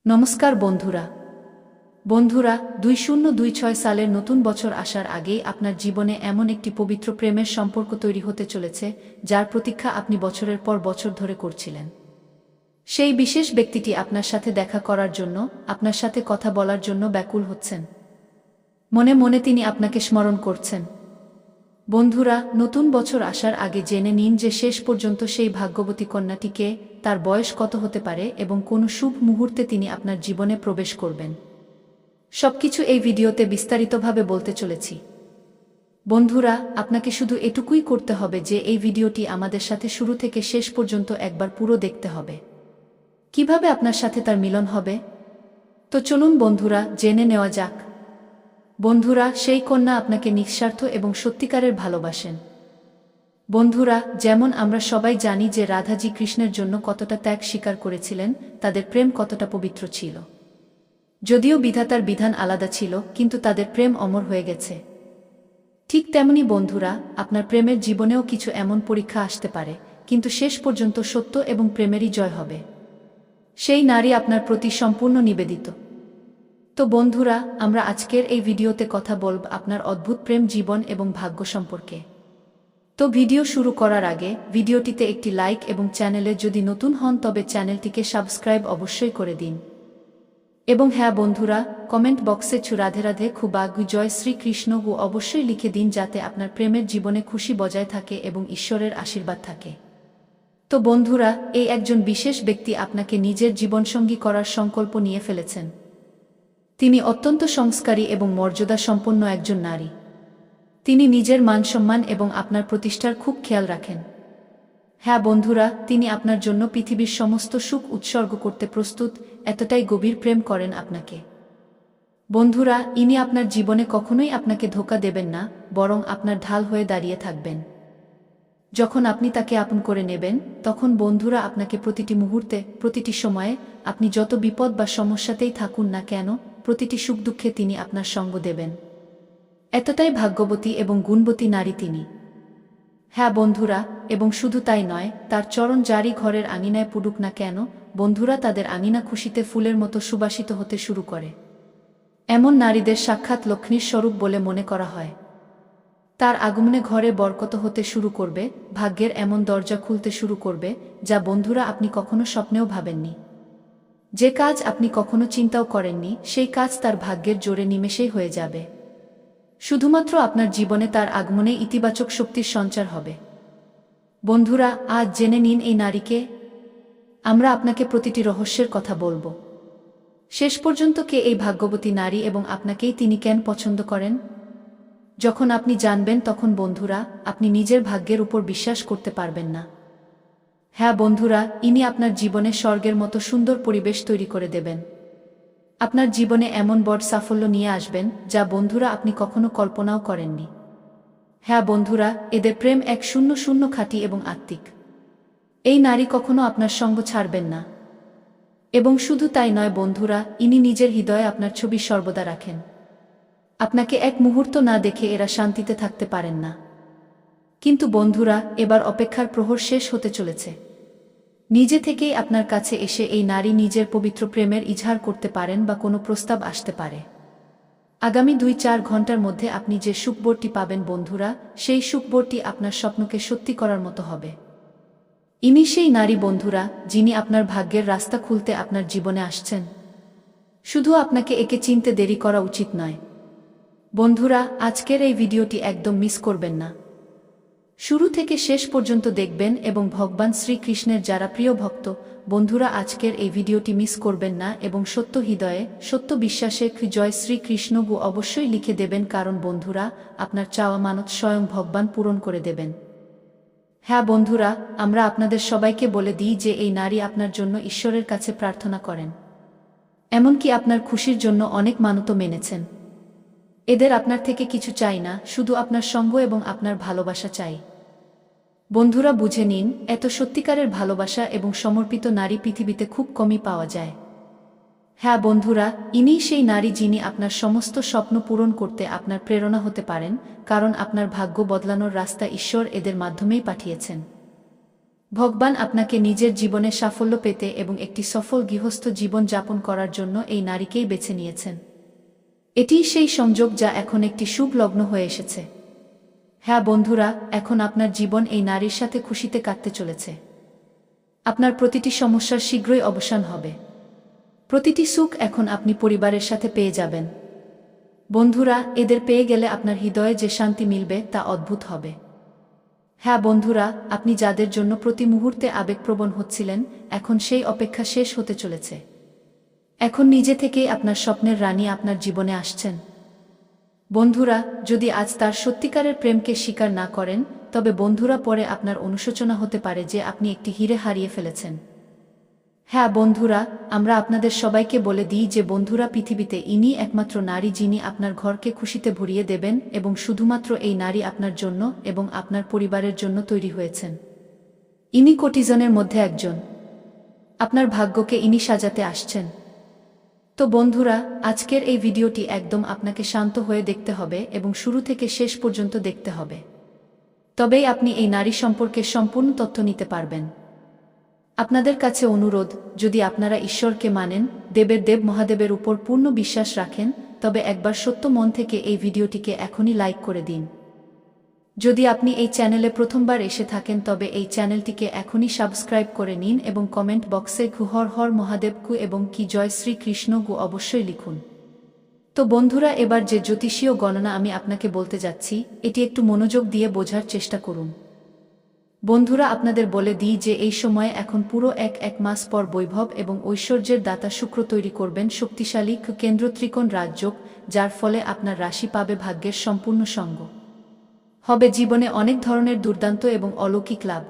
নমস্কার বন্ধুরা। 2026 সালের নতুন বছর আসার আগেই আপনার জীবনে এমন একটি পবিত্র প্রেমের সম্পর্ক তৈরি হতে চলেছে যার প্রতীক্ষা আপনি বছরের পর বছর ধরে করছিলেন। সেই বিশেষ ব্যক্তিটি আপনার সাথে দেখা করার জন্য, আপনার সাথে কথা বলার জন্য ব্যাকুল হচ্ছেন। মনে মনে তিনি আপনাকে স্মরণ করছেন। বন্ধুরা, নতুন বছর আসার আগে জেনে নিন যে শেষ পর্যন্ত সেই ভাগ্যবতী কন্যাটিকে, তার বয়স কত হতে পারে এবং কোন শুভ মুহূর্তে তিনি আপনার জীবনে প্রবেশ করবেন। সবকিছু এই ভিডিওতে বিস্তারিতভাবে বলতে চলেছি। বন্ধুরা, আপনাকে শুধু এটুকুই করতে হবে যে এই ভিডিওটি আমাদের সাথে শুরু থেকে শেষ পর্যন্ত একবার পুরো দেখতে হবে। কিভাবে আপনার সাথে তার মিলন হবে? তো চলুন বন্ধুরা, জেনে নেওয়া যাক। বন্ধুরা, সেই কন্যা আপনাকে নিঃস্বার্থ এবং সত্যিকারের ভালোবাসেন। বন্ধুরা, যেমন আমরা সবাই জানি যে রাধাজি কৃষ্ণের জন্য কতটা ত্যাগ স্বীকার করেছিলেন, তাদের প্রেম কতটা পবিত্র ছিল। যদিও বিধাতার বিধান আলাদা ছিল, কিন্তু তাদের প্রেম অমর হয়ে গেছে। ঠিক তেমনি বন্ধুরা, আপনার প্রেমের জীবনেও কিছু এমন পরীক্ষা আসতে পারে, কিন্তু শেষ পর্যন্ত সত্য এবং প্রেমেরই জয় হবে। সেই নারী আপনার প্রতি সম্পূর্ণ নিবেদিত। তো বন্ধুরা, আমরা আজকের এই ভিডিওতে কথা বলব আপনার অদ্ভুত প্রেম জীবন এবং ভাগ্য সম্পর্কে। তো ভিডিও শুরু করার আগে ভিডিওটিতে একটি লাইক এবং চ্যানেলে যদি নতুন হন তবে চ্যানেলটিকে সাবস্ক্রাইব অবশ্যই করে দিন। এবং হ্যাঁ বন্ধুরা, কমেন্ট বক্সে রাধে রাধে খুবাগু জয় শ্রীকৃষ্ণ অবশ্যই লিখে দিন, যাতে আপনার প্রেমের জীবনে খুশি বজায় থাকে এবং ঈশ্বরের আশীর্বাদ থাকে। তো বন্ধুরা, এই একজন বিশেষ ব্যক্তি আপনাকে নিজের জীবনসঙ্গী করার সংকল্প নিয়ে ফেলেছেন। তিনি অত্যন্ত সংস্কারী এবং মর্যাদা সম্পন্ন একজন নারী। তিনি নিজের মান-সম্মান এবং আপনার প্রতিষ্ঠার খুব খেয়াল রাখেন। হ্যাঁ বন্ধুরা, তিনি আপনার জন্য পৃথিবীর সমস্ত সুখ উৎসর্গ করতে প্রস্তুত, এতটাই গভীর প্রেম করেন আপনাকে। বন্ধুরা, ইনি আপনার জীবনে কখনোই আপনাকে ধোঁকা দেবেন না, বরং আপনার ঢাল হয়ে দাঁড়িয়ে থাকবেন। যখন আপনি তাকে আপন করে নেবেন, তখন বন্ধুরা আপনাকে প্রতিটি মুহূর্তে, প্রতিটি সময়ে, আপনি যত বিপদ বা সমস্যাতেই থাকুন না কেন, প্রতিটি সুখ দুঃখে তিনি আপনার সঙ্গ দেবেন। এতটাই ভাগ্যবতী এবং গুণবতী নারী তিনি। হ্যাঁ বন্ধুরা, এবং শুধু তাই নয়, তার চরণ যারই ঘরের আঙিনায় পুডুক না কেন, বন্ধুরা, তাদের আঙিনা খুশিতে ফুলের মতো সুবাসিত হতে শুরু করে। এমন নারীদের সাক্ষাৎ লক্ষ্মীর স্বরূপ বলে মনে করা হয়। তার আগমনে ঘরে বরকত হতে শুরু করবে, ভাগ্যের এমন দরজা খুলতে শুরু করবে যা বন্ধুরা আপনি কখনো স্বপ্নেও ভাবেননি। যে কাজ আপনি কখনো চিন্তাও করেননি, সেই কাজ তার ভাগ্যের জোরে নিমেষেই হয়ে যাবে। শুধুমাত্র আপনার জীবনে তার আগমনে ইতিবাচক শক্তির সঞ্চার হবে। বন্ধুরা, আজ জেনে নিন এই নারীকে। আমরা আপনাকে প্রতিটি রহস্যের কথা বলবো। শেষ পর্যন্ত কে এই ভাগ্যবতী নারী এবং আপনাকেই তিনি কেন পছন্দ করেন। যখন আপনি জানবেন, তখন বন্ধুরা, আপনি নিজের ভাগ্যের উপর বিশ্বাস করতে পারবেন না। হ্যাঁ বন্ধুরা, ইনি আপনার জীবনে স্বর্গের মতো সুন্দর পরিবেশ তৈরি করে দেবেন। আপনার জীবনে এমন বড় সাফল্য নিয়ে আসবেন যা বন্ধুরা আপনি কখনো কল্পনাও করেননি। হ্যাঁ বন্ধুরা, এদের প্রেম 100 খাঁটি এবং আত্মিক। এই নারী কখনো আপনার সঙ্গ ছাড়বেন না। এবং শুধু তাই নয় বন্ধুরা, ইনি নিজের হৃদয়ে আপনার ছবি সর্বদা রাখেন। আপনাকে এক মুহূর্ত না দেখে এরা শান্তিতে থাকতে পারেন না। কিন্তু বন্ধুরা, এবার অপেক্ষার প্রহর শেষ হতে চলেছে। নিজে থেকেই আপনার কাছে এসে এই নারী নিজের পবিত্র প্রেমের ইজহার করতে পারেন বা কোনো প্রস্তাব আসতে পারে। আগামী 2-4 ঘন্টার মধ্যে আপনি যে সুখবরটি পাবেন বন্ধুরা, সেই সুখবরটি আপনার স্বপ্নকে সত্যি করার মতো হবে। ইনি সেই নারী বন্ধুরা, যিনি আপনার ভাগ্যের রাস্তা খুলতে আপনার জীবনে আসছেন। শুধু আপনাকে একে চিনতে দেরি করা উচিত নয়। বন্ধুরা, আজকের এই ভিডিওটি একদম মিস করবেন না। শুরু থেকে শেষ পর্যন্ত দেখবেন এবং ভগবান শ্রীকৃষ্ণের যারা প্রিয় ভক্ত, বন্ধুরা আজকের এই ভিডিওটি মিস করবেন না এবং সত্য হৃদয়ে, সত্য বিশ্বাসে জয় শ্রীকৃষ্ণ অবশ্যই লিখে দেবেন, কারণ বন্ধুরা, আপনার চাওয়া মানত স্বয়ং ভগবান পূরণ করে দেবেন। হ্যাঁ বন্ধুরা, আমরা আপনাদের সবাইকে বলে দিই যে এই নারী আপনার জন্য ঈশ্বরের কাছে প্রার্থনা করেন। এমনকি আপনার খুশির জন্য অনেক মানতও মেনেছেন। এদের আপনার থেকে কিছু চাই না, শুধু আপনার সঙ্গ এবং আপনার ভালোবাসা চাই। বন্ধুরা বুঝে নিন, এত সত্যিকারের ভালোবাসা এবং সমর্পিত নারী পৃথিবীতে খুব কমই পাওয়া যায়। হ্যাঁ বন্ধুরা, ইনিই সেই নারী যিনি আপনার সমস্ত স্বপ্ন পূরণ করতে আপনার প্রেরণা হতে পারেন, কারণ আপনার ভাগ্য বদলানোর রাস্তা ঈশ্বর এদের মাধ্যমেই পাঠিয়েছেন। ভগবান আপনাকে নিজের জীবনে সাফল্য পেতে এবং একটি সফল গৃহস্থ জীবন যাপন করার জন্য এই নারীকেই বেছে নিয়েছেন। এটিই সেই সংযোগ যা এখন একটি শুভ লগ্ন হয়ে এসেছে। হ্যাঁ বন্ধুরা, এখন আপনার জীবন এই নারীর সাথে খুশিতে কাটতে চলেছে। আপনার প্রতিটি সমস্যার শীঘ্রই অবসান হবে। প্রতিটি সুখ এখন আপনি পরিবারের সাথে পেয়ে যাবেন। বন্ধুরা, এদের পেয়ে গেলে আপনার হৃদয়ে যে শান্তি মিলবে তা অদ্ভুত হবে। হ্যাঁ বন্ধুরা, আপনি যাদের জন্য প্রতি মুহূর্তে আবেগপ্রবণ হচ্ছিলেন, এখন সেই অপেক্ষা শেষ হতে চলেছে। এখন নিজে থেকেই আপনার স্বপ্নের রানী আপনার জীবনে আসছেন। বন্ধুরা, যদি আজ তার সত্যিকারের প্রেমকে স্বীকার না করেন, তবে বন্ধুরা পরে আপনার অনুশোচনা হতে পারে যে আপনি একটি হীরে হারিয়ে ফেলেছেন। হ্যাঁ বন্ধুরা, আমরা আপনাদের সবাইকে বলে দিই যে বন্ধুরা, পৃথিবীতে ইনি একমাত্র নারী যিনি আপনার ঘরকে খুশিতে ভরিয়ে দেবেন, এবং শুধুমাত্র এই নারী আপনার জন্য এবং আপনার পরিবারের জন্য তৈরি হয়েছেন। ইনি কোটিজনের মধ্যে একজন। আপনার ভাগ্যকে ইনি সাজাতে আসছেন। তো বন্ধুরা, আজকের এই ভিডিওটি একদম আপনাকে শান্ত হয়ে দেখতে হবে এবং শুরু থেকে শেষ পর্যন্ত দেখতে হবে। তবেই আপনি এই নারী সম্পর্কে সম্পূর্ণ তথ্য নিতে পারবেন। আপনাদের কাছে অনুরোধ, যদি আপনারা ঈশ্বরকে মানেন, দেবের দেব মহাদেবের উপর পূর্ণ বিশ্বাস রাখেন, তবে একবার সত্য মন থেকে এই ভিডিওটিকে এখনই লাইক করে দিন। যদি আপনি এই চ্যানেলে প্রথমবার এসে থাকেন, তবে এই চ্যানেলটিকে এখনই সাবস্ক্রাইব করে নিন এবং কমেন্ট বক্সে ঘু হর হর মহাদেব কু এবং কি জয় শ্রী কৃষ্ণ গু অবশ্যই লিখুন। তো বন্ধুরা, এবার যে জ্যোতিষীয় গণনা আমি আপনাকে বলতে যাচ্ছি, এটি একটু মনোযোগ দিয়ে বোঝার চেষ্টা করুন। বন্ধুরা, আপনাদের বলে দিই যে এই সময়ে এখন পুরো এক মাস পর বৈভব এবং ঐশ্বর্যের দাতা শুক্র তৈরি করবেন শক্তিশালী কেন্দ্র ত্রিকোণ রাজযোগ, যার ফলে আপনার রাশি পাবে ভাগ্যের সম্পূর্ণ সঙ্গ। হবে জীবনে অনেক ধরনের দুর্দান্ত এবং অলৌকিক লাভ।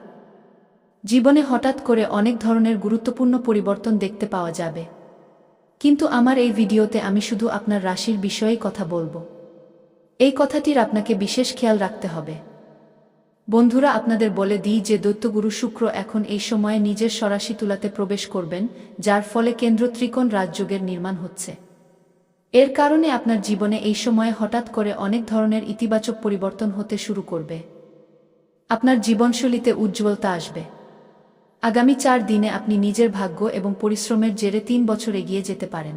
জীবনে হঠাৎ করে অনেক ধরনের গুরুত্বপূর্ণ পরিবর্তন দেখতে পাওয়া যাবে। কিন্তু আমার এই ভিডিওতে আমি শুধু আপনার রাশির বিষয়েই কথা বলবো। এই কথাটির আপনাকে বিশেষ খেয়াল রাখতে হবে। বন্ধুরা, আপনাদের বলে দিই যে দৈত্যগুরু শুক্র এখন এই সময়ে নিজের স্বরাশি তুলাতে প্রবেশ করবেন, যার ফলে কেন্দ্র ত্রিকোণ রাজযোগের নির্মাণ হচ্ছে। এর কারণে আপনার জীবনে এই সময়ে হঠাৎ করে অনেক ধরনের ইতিবাচক পরিবর্তন হতে শুরু করবে। আপনার জীবনশৈলীতে উজ্জ্বলতা আসবে। আগামী 4 দিনে আপনি নিজের ভাগ্য এবং পরিশ্রমের জেরে 3 বছর এগিয়ে যেতে পারেন।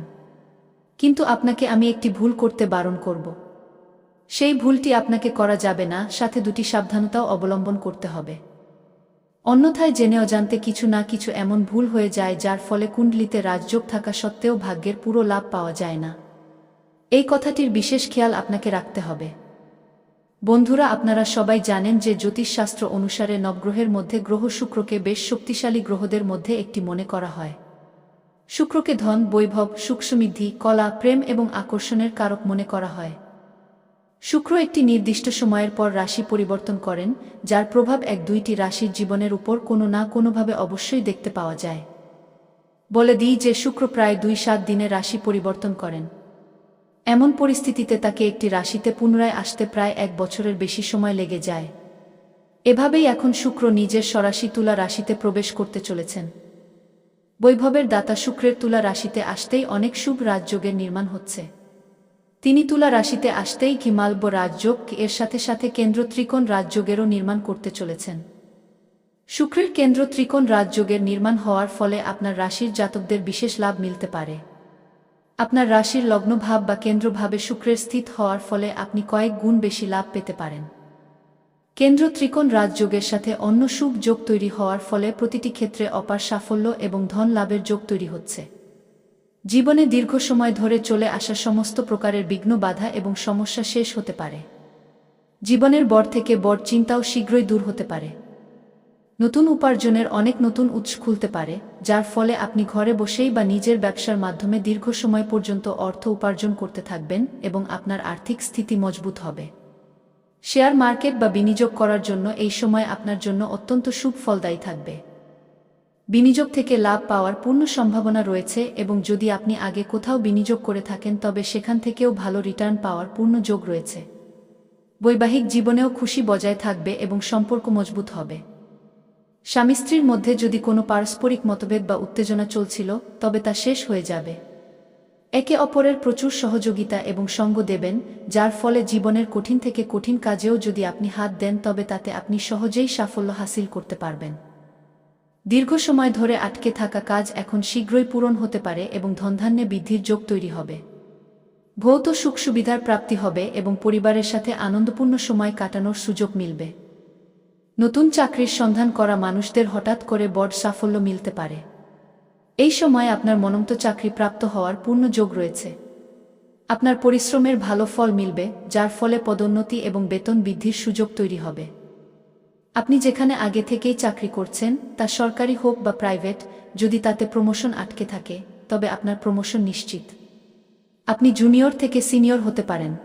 কিন্তু আপনাকে আমি একটি ভুল করতে বারণ করব। সেই ভুলটি আপনাকে করা যাবে না, সাথে 2টি সাবধানতাও অবলম্বন করতে হবে। অন্যথায় জেনে অজান্তে কিছু না কিছু এমন ভুল হয়ে যায় যার ফলে কুণ্ডলিতে রাজযোগ থাকা সত্ত্বেও ভাগ্যের পুরো লাভ পাওয়া যায় না। এই কথাটির বিশেষ খেয়াল আপনাকে রাখতে হবে। বন্ধুরা, আপনারা সবাই জানেন যে জ্যোতিষশাস্ত্র অনুসারে নবগ্রহের মধ্যে গ্রহ শুক্রকে বেশ শক্তিশালী গ্রহদের মধ্যে একটি মনে করা হয়। শুক্রকে ধন, বৈভব, সুখ সমৃদ্ধি, কলা, প্রেম এবং আকর্ষণের কারক মনে করা হয়। শুক্র একটি নির্দিষ্ট সময়ের পর রাশি পরিবর্তন করেন, যার প্রভাব 1-2টি রাশির জীবনের উপর কোনো না কোনোভাবে অবশ্যই দেখতে পাওয়া যায়। বলে দিই যে শুক্র প্রায় 2-7 দিনে রাশি পরিবর্তন করেন। এমন পরিস্থিতিতে তাকে একটি রাশিতে পুনরায় আসতে প্রায় 1 বছরের বেশি সময় লেগে যায়। এভাবেই এখন শুক্র নিজের স্বরাশি তুলা রাশিতে প্রবেশ করতে চলেছেন। বৈভবের দাতা শুক্রের তুলা রাশিতে আসতেই অনেক শুভ রাজযোগের নির্মাণ হচ্ছে। তিনি তুলা রাশিতে আসতেই হিমালব রাজযোগ, এর সাথে সাথে কেন্দ্র ত্রিকোণ রাজযোগেরও নির্মাণ করতে চলেছেন। শুক্রের কেন্দ্র ত্রিকোণ রাজযোগের নির্মাণ হওয়ার ফলে আপনার রাশির জাতকদের বিশেষ লাভ মিলতে পারে। আপনার রাশির লগ্নভাব বা কেন্দ্রভাবে শুক্রের স্থিত হওয়ার ফলে আপনি কয়েক গুণ বেশি লাভ পেতে পারেন। কেন্দ্র ত্রিকোণ রাজযোগের সাথে অন্য শুভ যোগ তৈরি হওয়ার ফলে প্রতিটি ক্ষেত্রে অপার সাফল্য এবং ধন লাভের যোগ তৈরি হচ্ছে। জীবনে দীর্ঘ সময় ধরে চলে আসা সমস্ত প্রকারের বিঘ্ন, বাধা এবং সমস্যা শেষ হতে পারে। জীবনের বড় থেকে বড় চিন্তাও শীঘ্রই দূর হতে পারে। নতুন উপার্জনের অনেক নতুন উৎস খুলতে পারে, যার ফলে আপনি ঘরে বসেই বা নিজের ব্যবসার মাধ্যমে দীর্ঘ সময় পর্যন্ত অর্থ উপার্জন করতে থাকবেন এবং আপনার আর্থিক স্থিতি মজবুত হবে। শেয়ার মার্কেট বা বিনিয়োগ করার জন্য এই সময় আপনার জন্য অত্যন্ত শুভ ফলদায়ী থাকবে। বিনিয়োগ থেকে লাভ পাওয়ার পূর্ণ সম্ভাবনা রয়েছে এবং যদি আপনি আগে কোথাও বিনিয়োগ করে থাকেন, তবে সেখান থেকেও ভালো রিটার্ন পাওয়ার পূর্ণ যোগ রয়েছে। বৈবাহিক জীবনেও খুশি বজায় থাকবে এবং সম্পর্ক মজবুত হবে। স্বামী স্ত্রীর মধ্যে যদি কোনো পারস্পরিক মতভেদ বা উত্তেজনা চলছিল, তবে তা শেষ হয়ে যাবে। একে অপরের প্রচুর সহযোগিতা এবং সঙ্গ দেবেন, যার ফলে জীবনের কঠিন থেকে কঠিন কাজেও যদি আপনি হাত দেন, তবে তাতে আপনি সহজেই সাফল্য হাসিল করতে পারবেন। দীর্ঘ সময় ধরে আটকে থাকা কাজ এখন শীঘ্রই পূরণ হতে পারে এবং ধনধান্যে বৃদ্ধির যোগ তৈরি হবে। ভৌত সুখ সুবিধার প্রাপ্তি হবে এবং পরিবারের সাথে আনন্দপূর্ণ সময় কাটানোর সুযোগ মিলবে। নতুন চাকরির সন্ধান করা মানুষদের হঠাৎ করে বড় সাফল্য মিলতে পারে। এই সময় আপনার মনোনীত চাকরি প্রাপ্ত হওয়ার পূর্ণ যোগ রয়েছে। আপনার পরিশ্রমের ভালো ফল মিলবে, যার ফলে পদোন্নতি এবং বেতন বৃদ্ধির সুযোগ তৈরি হবে। আপনি যেখানে আগে থেকেই চাকরি করছেন, তা সরকারি হোক বা প্রাইভেট, যদি তাতে প্রমোশন আটকে থাকে, তবে আপনার প্রমোশন নিশ্চিত। আপনি জুনিয়র থেকে সিনিয়র হতে পারেন।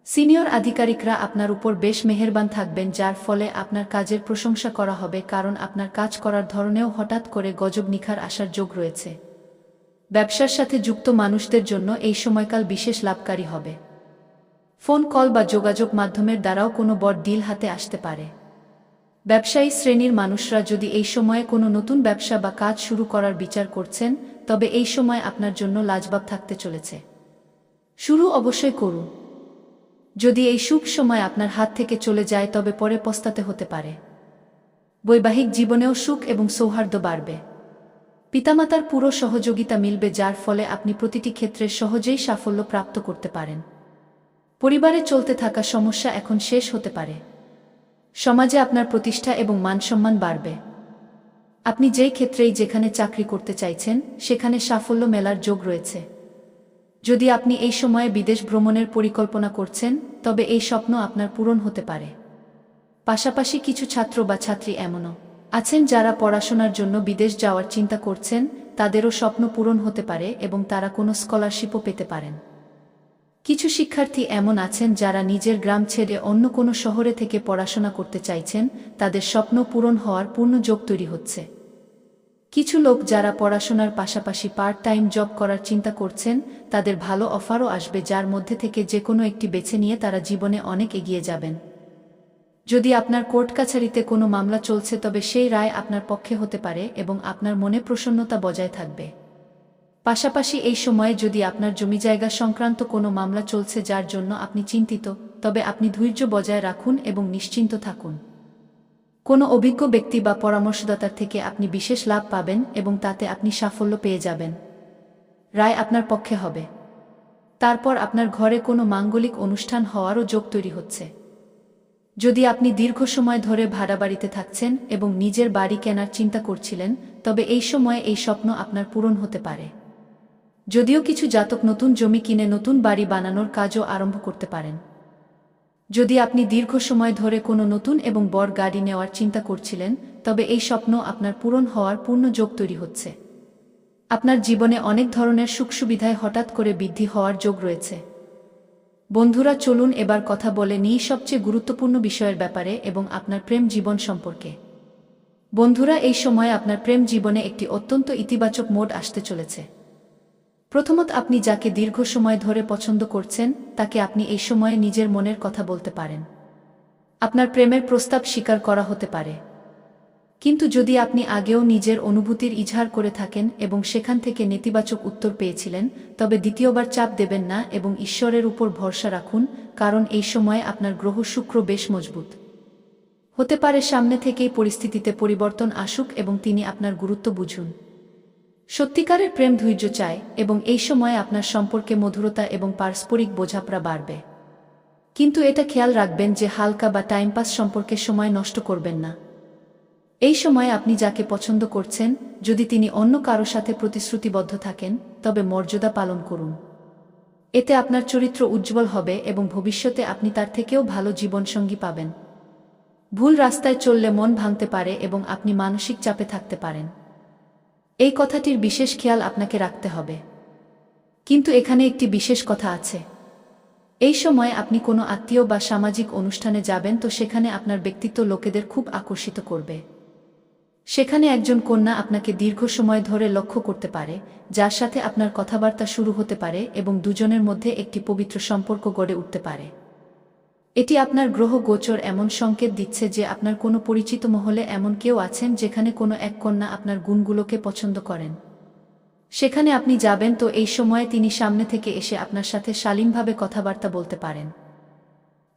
সিনিয়র আধিকারিকরা আপনার উপর বেশ মেহেরবান থাকবেন, যার ফলে আপনার কাজের প্রশংসা করা হবে, কারণ আপনার কাজ করার ধরনেও হঠাৎ করে গজব নিখার আসার যোগ রয়েছে। ব্যবসার সাথে যুক্ত মানুষদের জন্য এই সময়কাল বিশেষ লাভকারী হবে। ফোন কল বা যোগাযোগ মাধ্যমের দ্বারাও কোনো বড় ডিল হাতে আসতে পারে। ব্যবসায়ী শ্রেণীর মানুষরা যদি এই সময়ে কোনো নতুন ব্যবসা বা কাজ শুরু করার বিচার করছেন, তবে এই সময় আপনার জন্য লাজবাব থাকতে চলেছে। শুরু অবশ্যই করুন। যদি এই শুভ সময় আপনার হাত থেকে চলে যায়, তবে পরে পস্তাতে হতে পারে। বৈবাহিক জীবনেও সুখ এবং সৌহার্দ্য বাড়বে। পিতামাতার পুরো সহযোগিতা মিলবে, যার ফলে আপনি প্রতিটি ক্ষেত্রে সহজেই সাফল্য প্রাপ্ত করতে পারেন। পরিবারে চলতে থাকা সমস্যা এখন শেষ হতে পারে। সমাজে আপনার প্রতিষ্ঠা এবং মানসম্মান বাড়বে। আপনি যেই ক্ষেত্রেই যেখানে চাকরি করতে চাইছেন, সেখানে সাফল্য মেলার যোগ রয়েছে। যদি আপনি এই সময়ে বিদেশ ভ্রমণের পরিকল্পনা করছেন, তবে এই স্বপ্ন আপনার পূরণ হতে পারে। পাশাপাশি কিছু ছাত্র বা ছাত্রী এমনও আছেন যারা পড়াশোনার জন্য বিদেশ যাওয়ার চিন্তা করছেন, তাদেরও স্বপ্ন পূরণ হতে পারে এবং তারা কোনো স্কলারশিপও পেতে পারেন। কিছু শিক্ষার্থী এমন আছেন যারা নিজের গ্রাম ছেড়ে অন্য কোনো শহরে থেকে পড়াশোনা করতে চাইছেন, তাদের স্বপ্ন পূরণ হওয়ার পূর্ণ যোগ তৈরি হচ্ছে। কিছু লোক যারা পড়াশোনার পাশাপাশি পার্ট টাইম জব করার চিন্তা করছেন, তাদের ভালো অফারও আসবে, যার মধ্যে থেকে যে কোনো একটি বেছে নিয়ে তারা জীবনে অনেক এগিয়ে যাবেন। যদি আপনার কোর্ট কাছারিতে কোনো মামলা চলছে, তবে সেই রায় আপনার পক্ষে হতে পারে এবং আপনার মনে প্রসন্নতা বজায় থাকবে। পাশাপাশি এই সময়ে যদি আপনার জমি জায়গা সংক্রান্ত কোনো মামলা চলছে যার জন্য আপনি চিন্তিত, তবে আপনি ধৈর্য বজায় রাখুন এবং নিশ্চিন্ত থাকুন। কোনো অভিজ্ঞ ব্যক্তি বা পরামর্শদাতার থেকে আপনি বিশেষ লাভ পাবেন এবং তাতে আপনি সাফল্য পেয়ে যাবেন। রায় আপনার পক্ষে হবে। তারপর আপনার ঘরে কোনো মাঙ্গলিক অনুষ্ঠান হওয়ারও যোগ তৈরি হচ্ছে। যদি আপনি দীর্ঘ সময় ধরে ভাড়া বাড়িতে থাকছেন এবং নিজের বাড়ি কেনার চিন্তা করছিলেন, তবে এই সময়ে এই স্বপ্ন আপনার পূরণ হতে পারে। যদিও কিছু জাতক নতুন জমি কিনে নতুন বাড়ি বানানোর কাজও আরম্ভ করতে পারেন। যদি আপনি দীর্ঘ সময় ধরে কোনো নতুন এবং বড় গাড়ি নেওয়ার চিন্তা করছিলেন, তবে এই স্বপ্ন আপনার পূরণ হওয়ার পূর্ণ যোগ তৈরি হচ্ছে। আপনার জীবনে অনেক ধরনের সুখ সুবিধায় হঠাৎ করে বৃদ্ধি হওয়ার যোগ রয়েছে। বন্ধুরা, চলুন এবার কথা বলে নিই সবচেয়ে গুরুত্বপূর্ণ বিষয়ের ব্যাপারে এবং আপনার প্রেম জীবন সম্পর্কে। বন্ধুরা, এই সময় আপনার প্রেম জীবনে একটি অত্যন্ত ইতিবাচক মোড় আসতে চলেছে। প্রথমত, আপনি যাকে দীর্ঘ সময় ধরে পছন্দ করছেন, তাকে আপনি এই সময়ে নিজের মনের কথা বলতে পারেন। আপনার প্রেমের প্রস্তাব স্বীকার করা হতে পারে। কিন্তু যদি আপনি আগেও নিজের অনুভূতির ইজহার করে থাকেন এবং সেখান থেকে নেতিবাচক উত্তর পেয়েছিলেন, তবে দ্বিতীয়বার চাপ দেবেন না এবং ঈশ্বরের উপর ভরসা রাখুন, কারণ এই সময়ে আপনার গ্রহ শুক্র বেশ মজবুত। হতে পারে সামনে থেকেই পরিস্থিতিতে পরিবর্তন আসুক এবং তিনি আপনার গুরুত্ব বুঝুন। সত্যিকারের প্রেম ধৈর্য চায় এবং এই সময়ে আপনার সম্পর্কে মধুরতা এবং পারস্পরিক বোঝাপড়া বাড়বে। কিন্তু এটা খেয়াল রাখবেন যে হালকা বা টাইমপাস সম্পর্কে সময় নষ্ট করবেন না। এই সময়ে আপনি যাকে পছন্দ করছেন, যদি তিনি অন্য কারো সাথে প্রতিশ্রুতিবদ্ধ থাকেন, তবে মর্যাদা পালন করুন। এতে আপনার চরিত্র উজ্জ্বল হবে এবং ভবিষ্যতে আপনি তার থেকেও ভালো জীবনসঙ্গী পাবেন। ভুল রাস্তায় চললে মন ভাঙতে পারে এবং আপনি মানসিক চাপে থাকতে পারেন। এই কথাটির বিশেষ খেয়াল আপনাকে রাখতে হবে। কিন্তু এখানে একটি বিশেষ কথা আছে। এই সময়ে আপনি কোনো আত্মীয় বা সামাজিক অনুষ্ঠানে যাবেন, তো সেখানে আপনার ব্যক্তিত্ব লোকেদের খুব আকর্ষিত করবে। সেখানে একজন কন্যা আপনাকে দীর্ঘ সময় ধরে লক্ষ্য করতে পারে, যার সাথে আপনার কথাবার্তা শুরু হতে পারে এবং দুজনের মধ্যে একটি পবিত্র সম্পর্ক গড়ে উঠতে পারে। এটি আপনার গ্রহ গোচর এমন সংকেত দিচ্ছে যে আপনার কোনো পরিচিত মহলে এমন কেউ আছেন যেখানে কোনো এক কন্যা আপনার গুণগুলোকে পছন্দ করেন। সেখানে আপনি যাবেন, তো এই সময়ে তিনি সামনে থেকে এসে আপনার সাথে শালীনভাবে কথাবার্তা বলতে পারেন।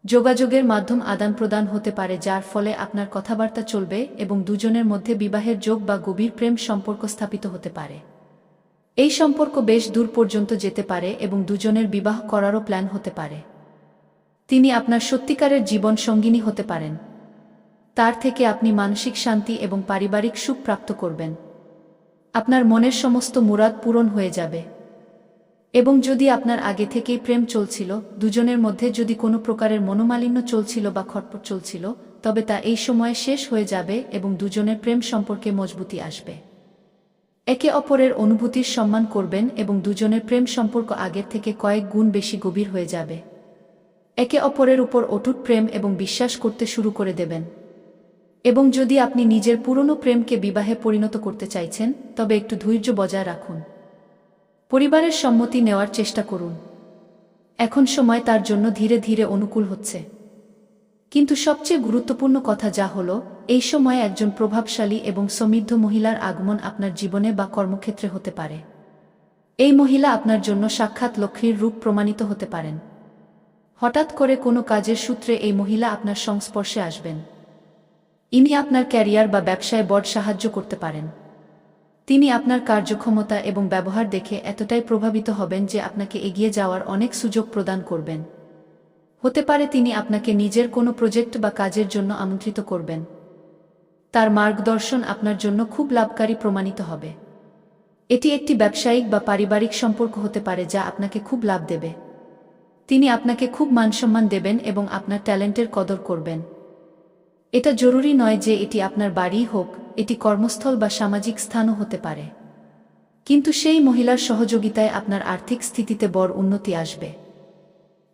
যোগাযোগের মাধ্যম আদান প্রদান হতে পারে, যার ফলে আপনার কথাবার্তা চলবে এবং দুজনের মধ্যে বিবাহের যোগ বা গভীর প্রেম সম্পর্ক স্থাপিত হতে পারে। এই সম্পর্ক বেশ দূর পর্যন্ত যেতে পারে এবং দুজনের বিবাহ করারও প্ল্যান হতে পারে। তিনি আপনার সত্যিকারের জীবন সঙ্গিনী হতে পারেন। তার থেকে আপনি মানসিক শান্তি এবং পারিবারিক সুখ প্রাপ্ত করবেন। আপনার মনের সমস্ত মুরাদ পূরণ হয়ে যাবে। এবং যদি আপনার আগে থেকেই প্রেম চলছিল, দুজনের মধ্যে যদি কোনো প্রকারের মনোমালিন্য চলছিল বা খটপট চলছিল, তবে তা এই সময়ে শেষ হয়ে যাবে এবং দুজনের প্রেম সম্পর্কে মজবুতি আসবে। একে অপরের অনুভূতির সম্মান করবেন এবং দুজনের প্রেম সম্পর্ক আগের থেকে কয়েক গুণ বেশি গভীর হয়ে যাবে। একে অপরের উপর অটুট প্রেম এবং বিশ্বাস করতে শুরু করে দেবেন। এবং যদি আপনি নিজের পুরনো প্রেমকে বিবাহে পরিণত করতে চাইছেন, তবে একটু ধৈর্য বজায় রাখুন। পরিবারের সম্মতি নেওয়ার চেষ্টা করুন। এখন সময় তার জন্য ধীরে ধীরে অনুকূল হচ্ছে। কিন্তু সবচেয়ে গুরুত্বপূর্ণ কথা যা হলো, এই সময়ে একজন প্রভাবশালী এবং সমৃদ্ধ মহিলার আগমন আপনার জীবনে বা কর্মক্ষেত্রে হতে পারে। এই মহিলা আপনার জন্য সাক্ষাৎ লক্ষ্মীর রূপ প্রমাণিত হতে পারেন। হঠাৎ করে কোনো কাজের সূত্রে এই মহিলা আপনার সংস্পর্শে আসবেন। ইনি আপনার ক্যারিয়ার বা ব্যবসায় বড় সাহায্য করতে পারেন। তিনি আপনার কার্যক্ষমতা এবং ব্যবহার দেখে এতটাই প্রভাবিত হবেন যে আপনাকে এগিয়ে যাওয়ার অনেক সুযোগ প্রদান করবেন। হতে পারে তিনি আপনাকে নিজের কোনো প্রজেক্ট বা কাজের জন্য আমন্ত্রিত করবেন। তার মার্গদর্শন আপনার জন্য খুব লাভকারী প্রমাণিত হবে। এটি একটি ব্যবসায়িক বা পারিবারিক সম্পর্ক হতে পারে যা আপনাকে খুব লাভ দেবে। তিনি আপনাকে খুব মানসম্মান দেবেন এবং আপনার ট্যালেন্টের কদর করবেন। এটা জরুরি নয় যে এটি আপনার বাড়ি হোক, এটি কর্মস্থল বা সামাজিক স্থানও হতে পারে। কিন্তু সেই মহিলার সহযোগিতায় আপনার আর্থিক স্থিতিতে বড় উন্নতি আসবে।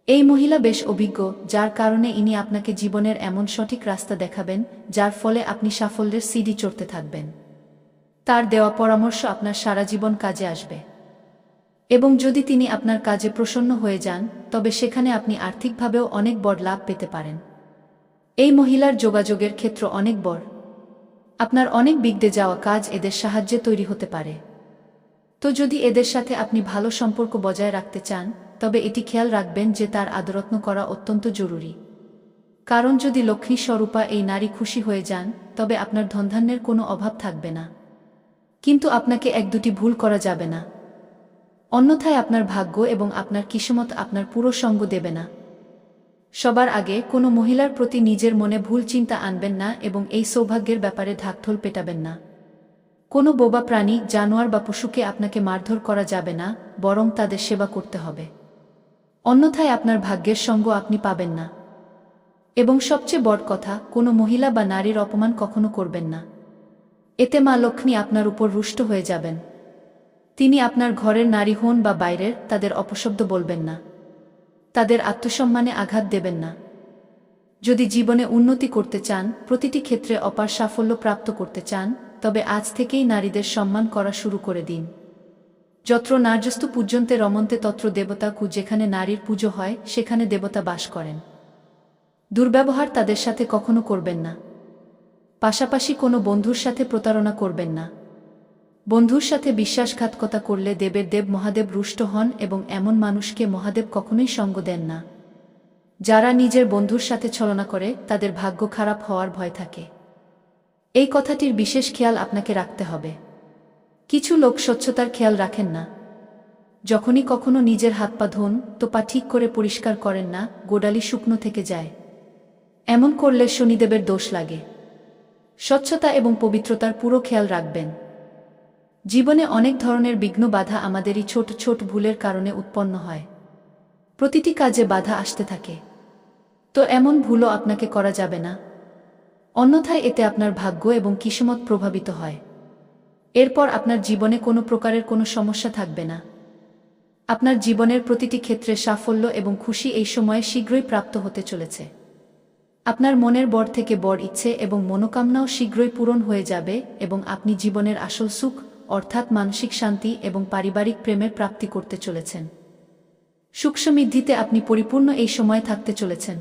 এই মহিলা বেশ অভিজ্ঞ, যার কারণে ইনি আপনাকে জীবনের এমন সঠিক রাস্তা দেখাবেন যার ফলে আপনি সাফল্যের সিঁড়ি চড়তে থাকবেন। তার দেওয়া পরামর্শ আপনার সারা জীবন কাজে আসবে। এবং যদি তিনি আপনার কাজে প্রসন্ন হয়ে যান, তবে সেখানে আপনি আর্থিকভাবেও অনেক বড় লাভ পেতে পারেন। এই মহিলার যোগাযোগের ক্ষেত্র অনেক বড়। আপনার অনেক বিগড়ে যাওয়া কাজ এদের সাহায্যে তৈরি হতে পারে। তো যদি এদের সাথে আপনি ভালো সম্পর্ক বজায় রাখতে চান, তবে এটি খেয়াল রাখবেন যে তার আদরযত্ন করা অত্যন্ত জরুরি। কারণ যদি লক্ষ্মী স্বরূপা এই নারী খুশি হয়ে যান, তবে আপনার ধনধান্যের কোনো অভাব থাকবে না। কিন্তু আপনাকে এক দুটি ভুল করা যাবে না। অন্যথায় আপনার ভাগ্য এবং আপনার কিসমত আপনার পুরো সঙ্গ দেবে না। সবার আগে কোনো মহিলার প্রতি নিজের মনে ভুল চিন্তা আনবেন না এবং এই সৌভাগ্যের ব্যাপারে ঢাকঢোল পেটাবেন না। কোনো বোবা প্রাণী, জানোয়ার বা পশুকে আপনাকে মারধর করা যাবে না, বরং তাদের সেবা করতে হবে। অন্যথায় আপনার ভাগ্যের সঙ্গ আপনি পাবেন না। এবং সবচেয়ে বড় কথা, কোনো মহিলা বা নারীর অপমান কখনো করবেন না। এতে মা লক্ষ্মী আপনার উপর রুষ্ট হয়ে যাবেন। তিনি আপনার ঘরের নারী হন বা বাইরের, তাদের অপশব্দ বলবেন না। তাদের আত্মসম্মানে আঘাত দেবেন না। যদি জীবনে উন্নতি করতে চান, প্রতিটি ক্ষেত্রে অপার সাফল্য প্রাপ্ত করতে চান, তবে আজ থেকেই নারীদের সম্মান করা শুরু করে দিন। যত্র নার্যস্তু পূজ্যন্তে রমন্তে তত্র দেবতা কু, যেখানে নারীর পুজো হয় সেখানে দেবতা বাস করেন। দুর্ব্যবহার তাদের সাথে কখনো করবেন না। পাশাপাশি কোনো বন্ধুর সাথে প্রতারণা করবেন না। বন্ধুর সাথে বিশ্বাসঘাতকতা করলে দেবের দেব মহাদেব রুষ্ট হন এবং এমন মানুষকে মহাদেব কখনোই সঙ্গ দেন না। যারা নিজের বন্ধুর সাথে ছলনা করে, তাদের ভাগ্য খারাপ হওয়ার ভয় থাকে। এই কথাটির বিশেষ খেয়াল আপনাকে রাখতে হবে। কিছু লোক স্বচ্ছতার খেয়াল রাখেন না। যখনই কখনো নিজের হাত পা ধোন, তো পা ঠিক করে পরিষ্কার করেন না, গোড়ালি শুকনো থেকে যায়। এমন করলে শনিদেবের দোষ লাগে। স্বচ্ছতা এবং পবিত্রতার পুরো খেয়াল রাখবেন। জীবনে অনেক ধরনের বিঘ্ন বাধা আমাদেরই ছোট ছোট ভুলের কারণে উৎপন্ন হয়। প্রতিটি কাজে বাধা আসতে থাকে। তো এমন ভুলও আপনাকে করা যাবে না। অন্যথায় এতে আপনার ভাগ্য এবং কিসমত প্রভাবিত হয়। এরপর আপনার জীবনে কোনো প্রকারের কোনো সমস্যা থাকবে না। আপনার জীবনের প্রতিটি ক্ষেত্রে সাফল্য এবং খুশি এই সময়ে শীঘ্রই প্রাপ্ত হতে চলেছে। আপনার মনের বড় থেকে বড় ইচ্ছে এবং মনোকামনাও শীঘ্রই পূরণ হয়ে যাবে এবং আপনি জীবনের আসল সুখ, অর্থাৎ মানসিক শান্তি এবং পারিবারিক প্রেমের প্রাপ্তি করতে চলেছেন। সুখ সমৃদ্ধিতে আপনি পরিপূর্ণ এই সময়ে থাকতে চলেছেন।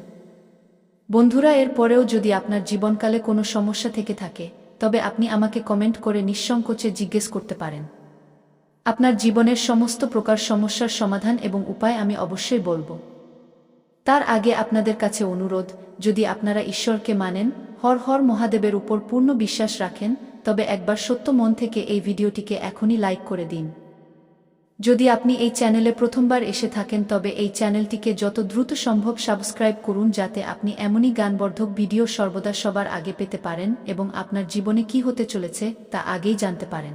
বন্ধুরা, এর পরেও যদি আপনার জীবনকালে কোনো সমস্যা থেকে থাকে, তবে আপনি আমাকে কমেন্ট করে নিঃসংকোচে জিজ্ঞেস করতে পারেন। আপনার জীবনের সমস্ত প্রকার সমস্যার সমাধান এবং উপায় আমি অবশ্যই বলবো। তার আগে আপনাদের কাছে অনুরোধ, যদি আপনারা ঈশ্বরকে মানেন, হর হর মহাদেবের উপর পূর্ণ বিশ্বাস রাখেন, তবে একবার সত্য মন থেকে এই ভিডিওটিকে এখনই লাইক করে দিন। যদি আপনি এই চ্যানেলে প্রথমবার এসে থাকেন তবে এই চ্যানেলটিকে যত দ্রুত সম্ভব সাবস্ক্রাইব করুন, যাতে আপনি এমনই জ্ঞানবর্ধক ভিডিও সর্বদা সবার আগে পেতে পারেন এবং আপনার জীবনে কি হতে চলেছে তা আগেই জানতে পারেন।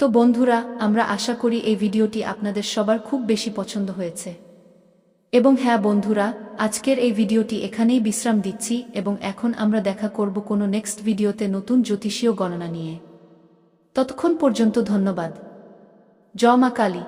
তো বন্ধুরা, আমরা আশা করি এই ভিডিওটি আপনাদের সবার খুব বেশি পছন্দ হয়েছে। এবং হ্যাঁ বন্ধুরা, আজকের এই ভিডিওটি এখানেই বিশ্রাম দিচ্ছি এবং এখন আমরা দেখা করব কোনো নেক্সট ভিডিওতে নতুন জ্যোতিষীয় গণনা নিয়ে। ততক্ষণ পর্যন্ত ধন্যবাদ। জয় মা কালী।